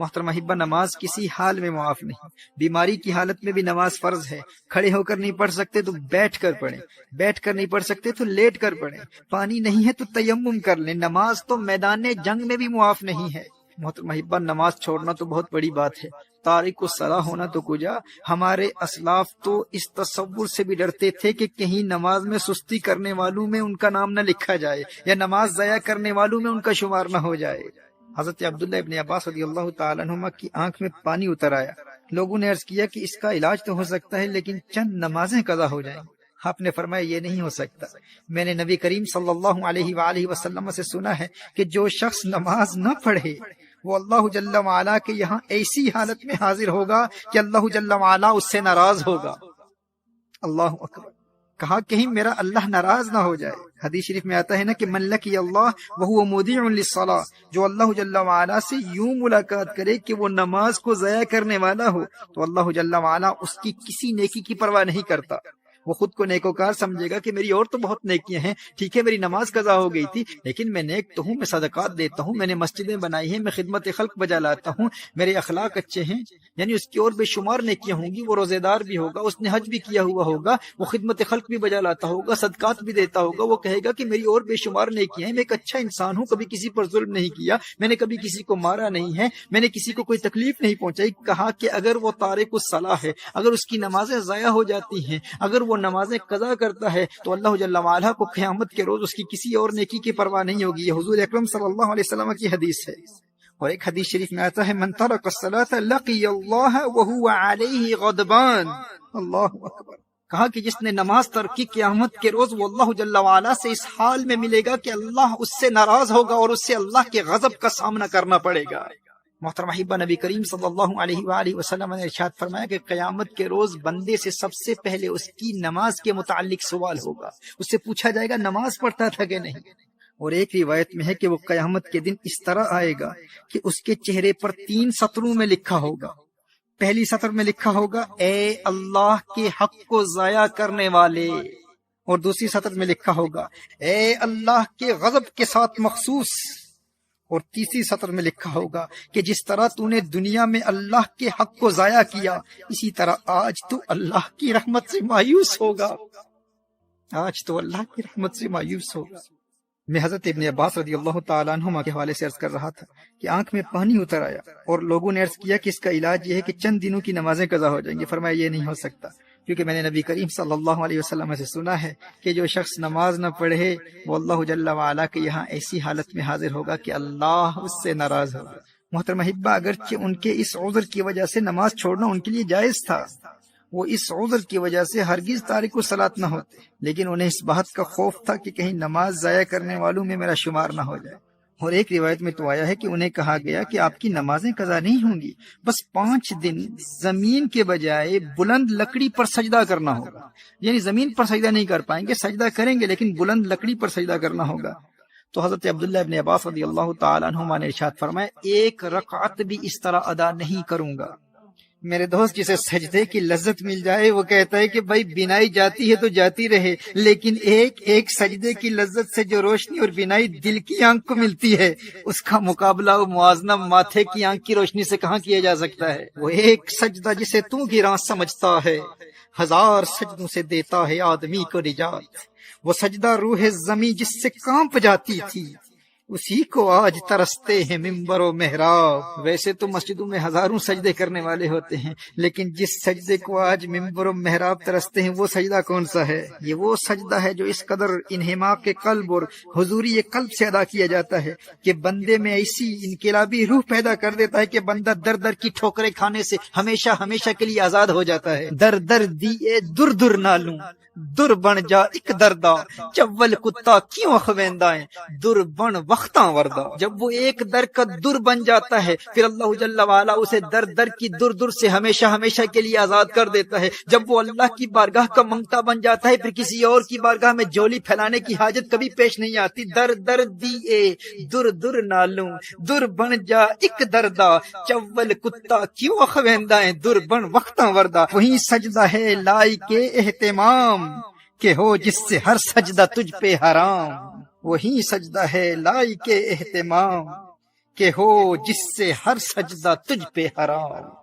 محترمہ حبہ، نماز کسی حال میں معاف نہیں. بیماری کی حالت میں بھی نماز فرض ہے. کھڑے ہو کر نہیں پڑھ سکتے تو بیٹھ کر پڑھیں، بیٹھ کر نہیں پڑھ سکتے تو لیٹ کر پڑھیں، پانی نہیں ہے تو تیمم کر لیں. نماز تو میدان جنگ میں بھی معاف نہیں ہے. محترمہ حبہ، نماز چھوڑنا تو بہت بڑی بات ہے، تارک الصلاۃ ہونا تو کجا. ہمارے اسلاف تو اس تصور سے بھی ڈرتے تھے کہ کہیں نماز میں سستی کرنے والوں میں ان کا نام نہ لکھا جائے یا نماز ضائع کرنے والوں میں ان کا شمار نہ ہو جائے. حضرت عبداللہ ابن عباس رضی اللہ تعالیٰ عنہما کی آنکھ میں پانی اتر آیا. لوگوں نے عرض کیا کہ اس کا علاج تو ہو سکتا ہے لیکن چند نمازیں قضا ہو جائیں. آپ نے فرمایا یہ نہیں ہو سکتا. میں نے نبی کریم صلی اللہ علیہ وآلہ وسلم سے سنا ہے کہ جو شخص نماز نہ پڑھے وہ اللہ جل وعلا کے یہاں ایسی حالت میں حاضر ہوگا کہ اللہ جل وعلا اس سے ناراض ہوگا. اللہ اکبر. کہا کہیں میرا اللہ ناراض نہ ہو جائے. حدیث شریف میں آتا ہے نا کہ من لقی اللہ وہو مودع للصلاۃ، جو اللہ جل وعلا سے یوں ملاقات کرے کہ وہ نماز کو ضائع کرنے والا ہو تو اللہ جل وعلا اس کی کسی نیکی کی پرواہ نہیں کرتا. وہ خود کو نیکوکار سمجھے گا کہ میری اور تو بہت نیکیاں ہیں، ٹھیک ہے میری نماز قضا ہو گئی تھی لیکن میں نیک تو ہوں، میں صدقات دیتا ہوں، میں نے مسجدیں بنائی ہیں، میں خدمت خلق بجا لاتا ہوں، میرے اخلاق اچھے ہیں. یعنی اس کی اور بے شمار نیکیاں ہوں گی. وہ روزے دار بھی ہوگا، اس نے حج بھی کیا ہوا ہوگا، وہ خدمت خلق بھی بجا لاتا ہوگا، صدقات بھی دیتا ہوگا. وہ کہے گا کہ میری اور بے شمار نیکیاں ہیں، میں ایک اچھا انسان ہوں، کبھی کسی پر ظلم نہیں کیا، میں نے کبھی کسی کو مارا نہیں ہے، میں نے کسی کو کوئی تکلیف نہیں پہنچائی. کہا کہ اگر وہ تارک الصلاۃ ہے، اگر اس کی نمازیں ضائع ہو جاتی ہیں، اگر وہ نمازیں قضا کرتا ہے تو اللہ جل وعلا کو قیامت کے روز اس کی کسی اور نیکی کی پرواہ نہیں ہوگی. یہ حضور اکرم صلی اللہ علیہ وسلم کی حدیث ہے. اور ایک حدیث شریف میں آتا ہے من ترک الصلاۃ لقی اللہ وہو علیہ غضبان. اللہ اکبر. کہا کہ جس نے نماز ترک کی قیامت کے روز وہ اللہ جل وعلا سے اس حال میں ملے گا کہ اللہ اس سے ناراض ہوگا اور اس سے اللہ کے غضب کا سامنا کرنا پڑے گا. محترمہ حبہ، نبی کریم صلی اللہ علیہ وآلہ وسلم نے ارشاد فرمایا کہ قیامت کے روز بندے سے سب سے پہلے اس کی نماز کے متعلق سوال ہوگا. اس سے پوچھا جائے گا نماز پڑھتا تھا کہ نہیں. اور ایک روایت میں ہے کہ وہ قیامت کے دن اس طرح آئے گا کہ اس کے چہرے پر 3 سطروں میں لکھا ہوگا. پہلی سطر میں لکھا ہوگا اے اللہ کے حق کو ضائع کرنے والے، اور دوسری سطر میں لکھا ہوگا اے اللہ کے غضب کے ساتھ مخصوص، اور تیسری سطر میں لکھا ہوگا کہ جس طرح تو نے دنیا میں اللہ کے حق کو ضائع کیا اسی طرح آج تو اللہ کی رحمت سے مایوس ہوگا. آج تو اللہ کی رحمت سے مایوس ہوگا. میں حضرت ابن عباس رضی اللہ تعالیٰ عنہما کے حوالے سے عرض کر رہا تھا کہ آنکھ میں پانی اتر آیا اور لوگوں نے عرض کیا کہ اس کا علاج یہ ہے کہ چند دنوں کی نمازیں قضا ہو جائیں گی. فرمایا یہ نہیں ہو سکتا، کیونکہ میں نے نبی کریم صلی اللہ علیہ وسلم سے سنا ہے کہ جو شخص نماز نہ پڑھے وہ اللہ جل وعلا کے یہاں ایسی حالت میں حاضر ہوگا کہ اللہ اس سے ناراض ہوگا. محترمہ حبہ، اگرچہ ان کے اس عذر کی وجہ سے نماز چھوڑنا ان کے لیے جائز تھا، وہ اس عذر کی وجہ سے ہرگز تارک الصلاۃ نہ ہوتے، لیکن انہیں اس بات کا خوف تھا کہ کہیں نماز ضائع کرنے والوں میں میرا شمار نہ ہو جائے. اور ایک روایت میں تو آیا ہے کہ انہیں کہا گیا کہ آپ کی نمازیں قضا نہیں ہوں گی، بس 5 دن زمین کے بجائے بلند لکڑی پر سجدہ کرنا ہوگا. یعنی زمین پر سجدہ نہیں کر پائیں گے، سجدہ کریں گے لیکن بلند لکڑی پر سجدہ کرنا ہوگا. تو حضرت عبداللہ ابن عباس رضی اللہ تعالیٰ عنہما نے ارشاد فرمایا 1 رکعت بھی اس طرح ادا نہیں کروں گا. میرے دوست، جسے سجدے کی لذت مل جائے وہ کہتا ہے کہ بھائی بینائی جاتی ہے تو جاتی رہے، لیکن ایک سجدے کی لذت سے جو روشنی اور بینائی دل کی آنکھ کو ملتی ہے اس کا مقابلہ و موازنہ ماتھے کی آنکھ کی روشنی سے کہاں کیا جا سکتا ہے. وہ ایک سجدہ جسے تو گراں سمجھتا ہے 1000 سجدوں سے دیتا ہے آدمی کو نجات. وہ سجدہ روح زمیں جس سے کانپ جاتی تھی اسی کو آج ترستے ہیں ممبر و محراب. ویسے تو مسجدوں میں ہزاروں سجدے کرنے والے ہوتے ہیں، لیکن جس سجدے کو آج ممبر و محراب ترستے ہیں وہ سجدہ کون سا ہے؟ یہ وہ سجدہ ہے جو اس قدر انہماک کے قلب اور حضوری قلب سے ادا کیا جاتا ہے کہ بندے میں ایسی انقلابی روح پیدا کر دیتا ہے کہ بندہ در در کی ٹھوکریں کھانے سے ہمیشہ ہمیشہ کے لیے آزاد ہو جاتا ہے. در در دیے در در نالوں در بن جا ایک دردا چول کتا کیوں اخویندائیں در بن وقتاں وردا. جب وہ ایک در کا در بن جاتا ہے پھر اللہ جل وعلا اسے در در کی در در سے ہمیشہ ہمیشہ کے لیے آزاد کر دیتا ہے. جب وہ اللہ کی بارگاہ کا منگتا بن جاتا ہے پھر کسی اور کی بارگاہ میں جولی پھیلانے کی حاجت کبھی پیش نہیں آتی. در در دیے در در نالوں در بن جا ایک دردا چول کتا کیوں اخویندائیں در بن وقتاں وردا. وہی سجدہ ہے لائی کے اہتمام کہ ہو جس سے ہر سجدہ تجھ پہ حرام. وہی سجدہ ہے لائی کے اہتمام کے ہو جس سے ہر سجدہ تجھ پہ حرام۔